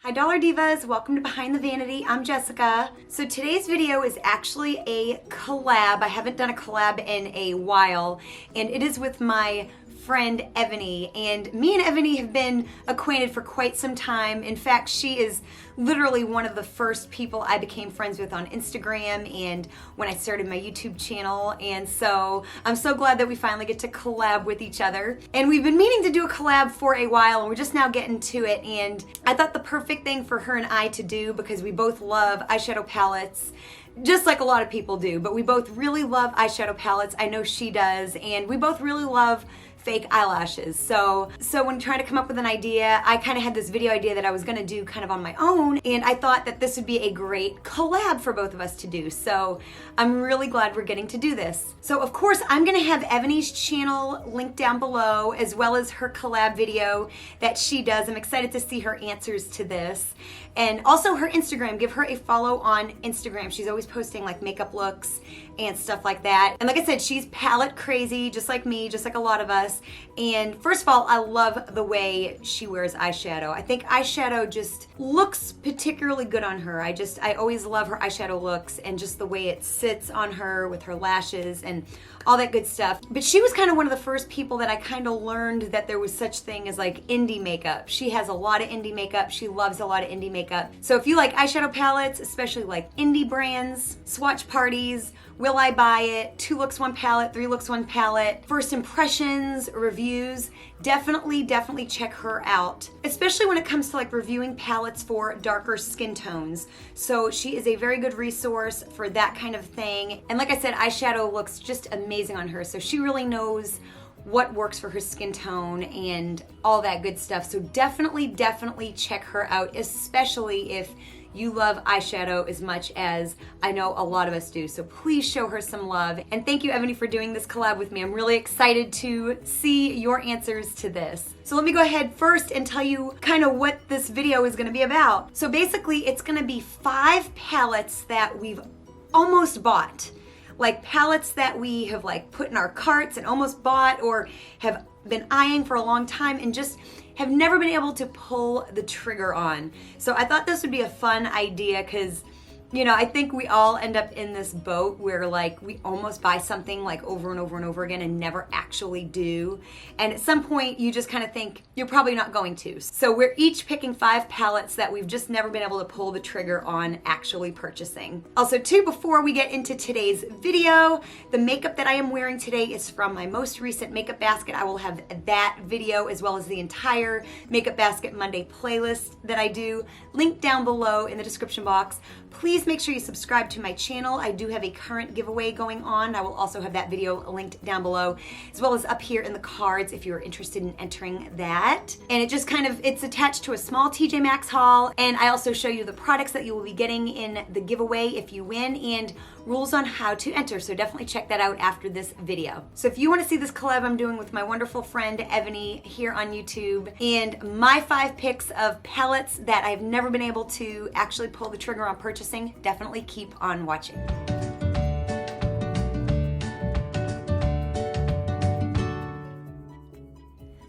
Hi Dollar Divas, welcome to Behind the Vanity. I'm Jessica. So today's video is actually a collab. I haven't done a collab in a while, and it is with my friend Evany, and me and Evany have been acquainted for quite some time. In fact, she is literally one of the first people I became friends with on Instagram and when I started my YouTube channel, and so I'm so glad that we finally get to collab with each other. And we've been meaning to do a collab for a while, and we're just now getting to it, and I thought the perfect thing for her and I to do, because we both love eyeshadow palettes, just like a lot of people do, but we both really love eyeshadow palettes. I know she does, and we both really love fake eyelashes. So when trying to come up with an idea, I kind of had this video idea that I was going to do kind of on my own, and I thought that this would be a great collab for both of us to do. So I'm really glad we're getting to do this. So of course I'm going to have Evany's channel linked down below, as well as her collab video that she does. I'm excited to see her answers to this. And also her Instagram, give her a follow on Instagram. She's always posting like makeup looks and stuff like that. And like I said, she's palette crazy, just like me, just like a lot of us. And first of all, I love the way she wears eyeshadow. I think eyeshadow just looks particularly good on her. I always love her eyeshadow looks and just the way it sits on her with her lashes and all that good stuff. But she was kind of one of the first people that I kind of learned that there was such thing as like indie makeup. She has a lot of indie makeup. She loves a lot of indie makeup. So if you like eyeshadow palettes, especially like indie brands, swatch parties, will I buy it, 2 looks, 1 palette, 3 looks, 1 palette, first impressions, reviews, definitely check her out, especially when it comes to like reviewing palettes for darker skin tones. So she is a very good resource for that kind of thing. And like I said, eyeshadow looks just amazing on her. So she really knows what works for her skin tone and all that good stuff. So definitely check her out, especially if you love eyeshadow as much as I know a lot of us do. So please show her some love. And thank you, Evany, for doing this collab with me. I'm really excited to see your answers to this. So let me go ahead first and tell you kind of what this video is gonna be about. So basically, it's gonna be 5 palettes that we've almost bought. Like palettes that we have like put in our carts and almost bought, or have been eyeing for a long time and just have never been able to pull the trigger on. So I thought this would be a fun idea because, you know, I think we all end up in this boat where like we almost buy something like over and over and over again and never actually do. And at some point you just kind of think you're probably not going to. So we're each picking 5 palettes that we've just never been able to pull the trigger on actually purchasing. Also too, before we get into today's video, the makeup that I am wearing today is from my most recent makeup basket. I will have that video as well as the entire Makeup Basket Monday playlist that I do linked down below in the description box. Please make sure you subscribe to my channel. I do have a current giveaway going on. I will also have that video linked down below, as well as up here in the cards if you're interested in entering that. And it just kind of, it's attached to a small TJ Maxx haul. And I also show you the products that you will be getting in the giveaway if you win, and rules on how to enter. So definitely check that out after this video. So if you want to see this collab I'm doing with my wonderful friend Evany here on YouTube, and my 5 picks of palettes that I've never been able to actually pull the trigger on purchasing, definitely keep on watching.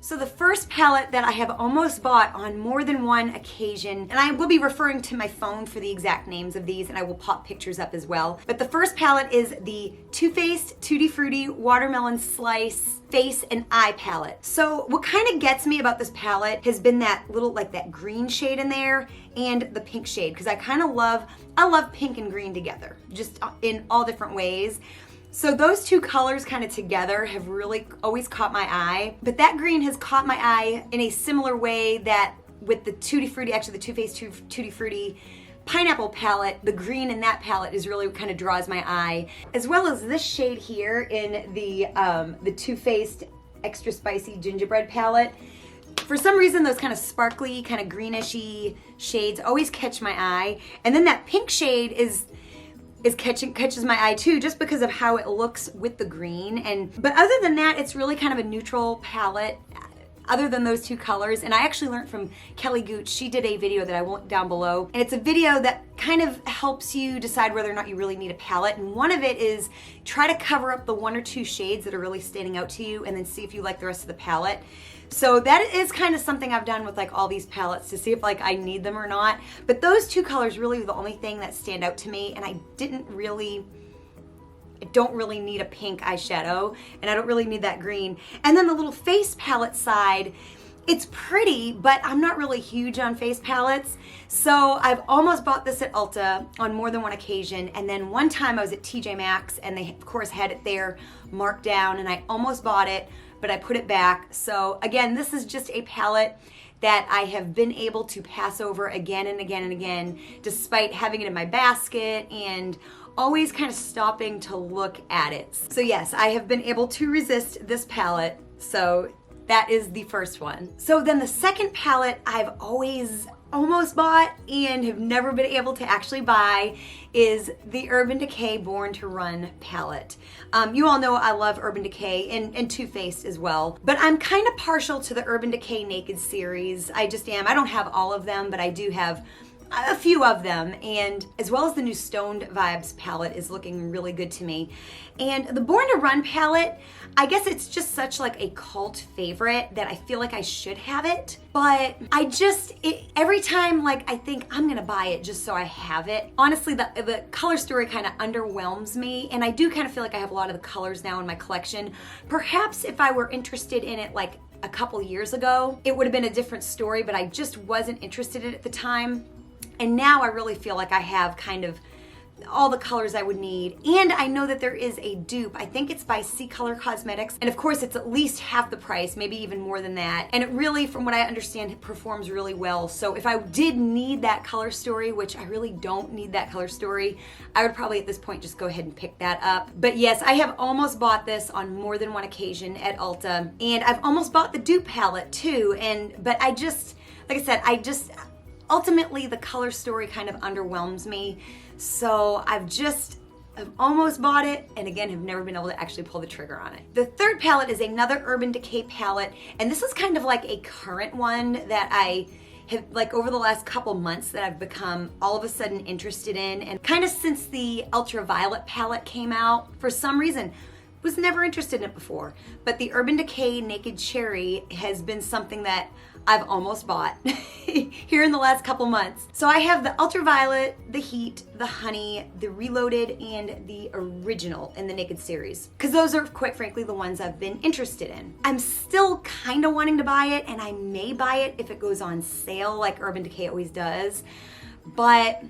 So the first palette that I have almost bought on more than one occasion, and I will be referring to my phone for the exact names of these, and I will pop pictures up as well. But the first palette is the Too Faced Tutti Frutti Watermelon Slice Face and Eye Palette. So what kind of gets me about this palette has been that little, like that green shade in there and the pink shade, because I love pink and green together, just in all different ways. So those 2 colors kind of together have really always caught my eye, but that green has caught my eye in a similar way that with the Tutti Frutti, actually the Too Faced Tutti Frutti Pineapple palette, the green in that palette is really what kind of draws my eye, as well as this shade here in the Too Faced Extra Spicy Gingerbread palette. For some reason, those kind of sparkly, kind of greenish-y shades always catch my eye, and then that pink shade catches my eye too, just because of how it looks with the green. But other than that, it's really kind of a neutral palette other than those 2 colors. And I actually learned from Kelly Gooch. She did a video that I will link down below, and it's a video that kind of helps you decide whether or not you really need a palette. And one of it is try to cover up the 1 or 2 shades that are really standing out to you, and then see if you like the rest of the palette. So that is kind of something I've done with like all these palettes to see if like I need them or not. But those two colors really are the only thing that stand out to me, and I don't really need a pink eyeshadow, and I don't really need that green. And then the little face palette side, it's pretty, but I'm not really huge on face palettes. So I've almost bought this at Ulta on more than one occasion. And then one time I was at TJ Maxx and they of course had it there marked down, and I almost bought it, but I put it back. So again, this is just a palette that I have been able to pass over again and again and again, despite having it in my basket and always kind of stopping to look at it. So yes, I have been able to resist this palette. So that is the first one. So then the second palette I've always almost bought and have never been able to actually buy is the Urban Decay Born to Run palette. You all know I love Urban Decay and Too Faced as well, but I'm kind of partial to the Urban Decay Naked series. I just am. I don't have all of them, but I do have a few of them, and as well as the new Stoned Vibes palette is looking really good to me. And the Born to Run palette, I guess it's just such like a cult favorite that I feel like I should have it, but every time like I think I'm gonna buy it just so I have it. Honestly, the color story kind of underwhelms me, and I do kind of feel like I have a lot of the colors now in my collection. Perhaps if I were interested in it like a couple years ago, it would have been a different story, but I just wasn't interested in it at the time. And now I really feel like I have kind of all the colors I would need. And I know that there is a dupe. I think it's by Ccolor Cosmetics. And of course it's at least half the price, maybe even more than that. And it really, from what I understand, it performs really well. So if I did need that color story, which I really don't need that color story, I would probably at this point just go ahead and pick that up. But yes, I have almost bought this on more than one occasion at Ulta. And I've almost bought the dupe palette too. But I just, like I said, ultimately the color story kind of underwhelms me. So I've almost bought it, and again have never been able to actually pull the trigger on it. The third palette is another Urban Decay palette, and this is kind of like a current one that I have, like over the last couple months, that I've become all of a sudden interested in, and kind of since the Ultraviolet palette came out, for some reason was never interested in it before. But the Urban Decay Naked Cherry has been something that I've almost bought here in the last couple months. So I have the Ultraviolet, the Heat, the Honey, the Reloaded, and the Original in the Naked series, because those are quite frankly the ones I've been interested in. I'm still kind of wanting to buy it, and I may buy it if it goes on sale like Urban Decay always does, but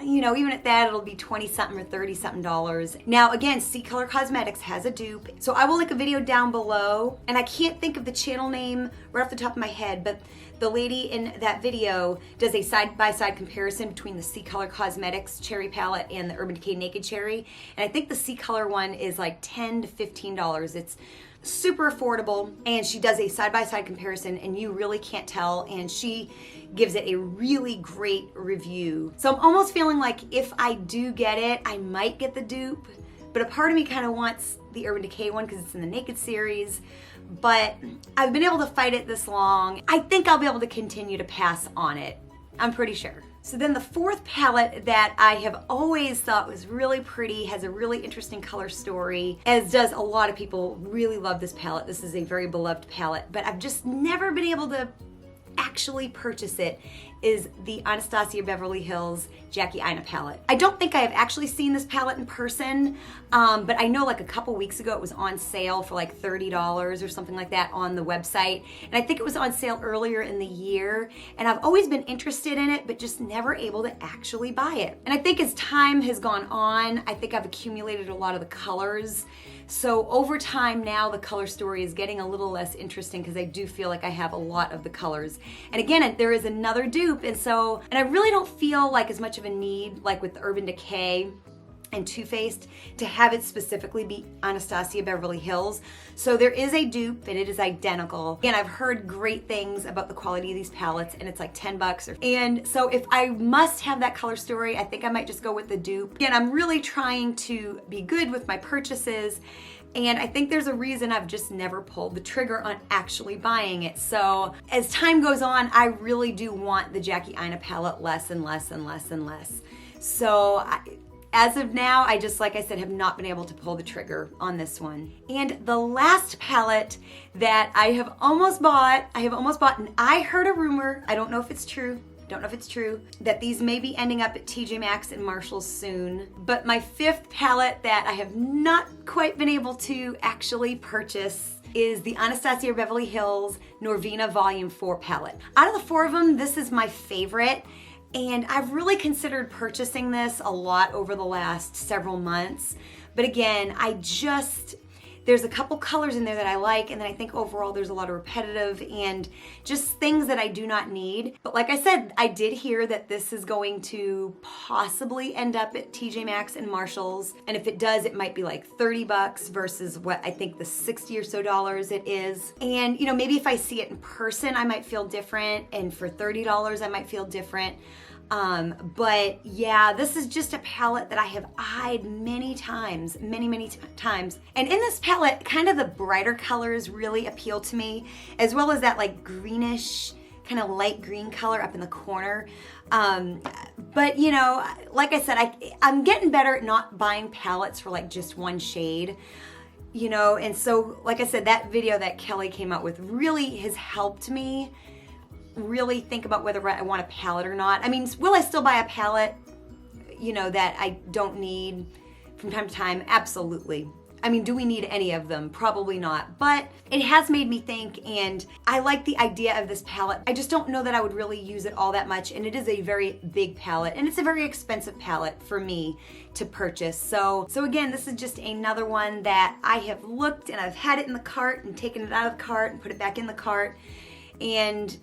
you know, even at that, it'll be 20 something or 30 something dollars. Now again, Ccolor Cosmetics has a dupe, so I will link a video down below, and I can't think of the channel name right off the top of my head, but the lady in that video does a side-by-side comparison between the Ccolor Cosmetics Cherry palette and the Urban Decay Naked Cherry, and I think the Ccolor one is like $10 to $15. It's super affordable, and she does a side-by-side comparison, and you really can't tell, and she gives it a really great review. So I'm almost feeling like if I do get it, I might get the dupe, but a part of me kind of wants the Urban Decay one because it's in the Naked series, but I've been able to fight it this long. I think I'll be able to continue to pass on it. I'm pretty sure. So then the fourth palette that I have always thought was really pretty, has a really interesting color story, as does a lot of people really love this palette. This is a very beloved palette, but I've just never been able to actually purchase it, is the Anastasia Beverly Hills Jackie Aina palette. I don't think I have actually seen this palette in person, but I know like a couple weeks ago it was on sale for like $30 or something like that on the website, and I think it was on sale earlier in the year, and I've always been interested in it but just never able to actually buy it. And I think as time has gone on, I think I've accumulated a lot of the colors. So over time now, the color story is getting a little less interesting because I do feel like I have a lot of the colors. And again, there is another dupe, and I really don't feel like as much of a need, like with Urban Decay and Too Faced, to have it specifically be Anastasia Beverly Hills. So there is a dupe, and it is identical. And I've heard great things about the quality of these palettes, and it's like 10 bucks. And so if I must have that color story, I think I might just go with the dupe. Again, I'm really trying to be good with my purchases, and I think there's a reason I've just never pulled the trigger on actually buying it. So as time goes on, I really do want the Jackie Aina palette less and less and less and less. So as of now, I just, like I said, have not been able to pull the trigger on this one. And the last palette that I have almost bought, and I heard a rumor, I don't know if it's true, that these may be ending up at TJ Maxx and Marshall's soon. But my fifth palette that I have not quite been able to actually purchase is the Anastasia Beverly Hills Norvina Volume 4 palette. Out of the four of them, this is my favorite, and I've really considered purchasing this a lot over the last several months. But again, there's a couple colors in there that I like, and then I think overall there's a lot of repetitive and just things that I do not need. But like I said, I did hear that this is going to possibly end up at TJ Maxx and Marshall's, and if it does, it might be like 30 bucks versus what I think the 60 or so dollars it is. And you know, maybe if I see it in person, I might feel different, and for $30 I might feel different. But yeah, this is just a palette that I have eyed many times. And in this palette, kind of the brighter colors really appeal to me, as well as that like greenish, kind of light green color up in the corner. But you know, like I said, I'm getting better at not buying palettes for like just one shade. You know, and so like I said, that video that Kelly came out with really has helped me really think about whether I want a palette or not. I mean, will I still buy a palette, you know, that I don't need from time to time? Absolutely. I mean, do we need any of them? Probably not, but it has made me think, and I like the idea of this palette. I just don't know that I would really use it all that much, and it is a very big palette, and it's a very expensive palette for me to purchase. So again, this is just another one that I have looked, and I've had it in the cart and taken it out of the cart and put it back in the cart, and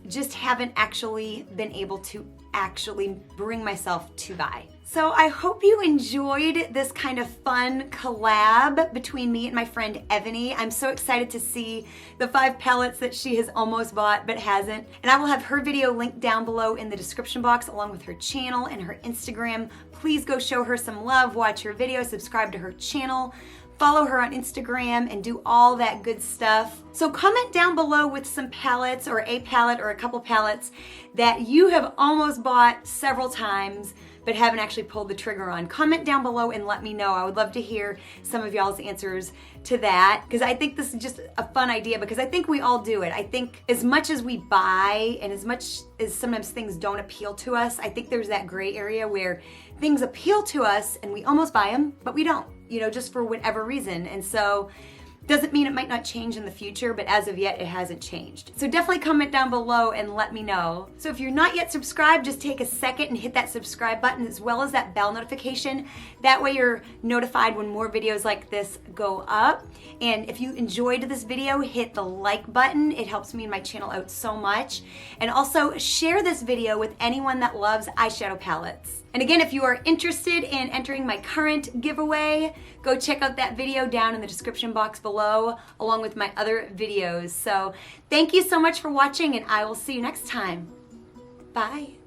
just haven't actually been able to actually bring myself to buy. So I hope you enjoyed this kind of fun collab between me and my friend Ebony. I'm so excited to see the 5 palettes that she has almost bought but hasn't. And I will have her video linked down below in the description box, along with her channel and her Instagram. Please go show her some love, watch her video, subscribe to her channel, follow her on Instagram, and do all that good stuff. So comment down below with some palettes, or a palette or a couple palettes that you have almost bought several times but haven't actually pulled the trigger on. Comment down below and let me know. I would love to hear some of y'all's answers to that, because I think this is just a fun idea, because I think we all do it. I think as much as we buy and as much as sometimes things don't appeal to us, I think there's that gray area where things appeal to us and we almost buy them, but we don't, you know, just for whatever reason. And so doesn't mean it might not change in the future, but as of yet, it hasn't changed. So definitely comment down below and let me know. So if you're not yet subscribed, just take a second and hit that subscribe button, as well as that bell notification. That way you're notified when more videos like this go up. And if you enjoyed this video, hit the like button. It helps me and my channel out so much. And also share this video with anyone that loves eyeshadow palettes. And again, if you are interested in entering my current giveaway, go check out that video down in the description box below, along with my other videos. So thank you so much for watching, and I will see you next time. Bye.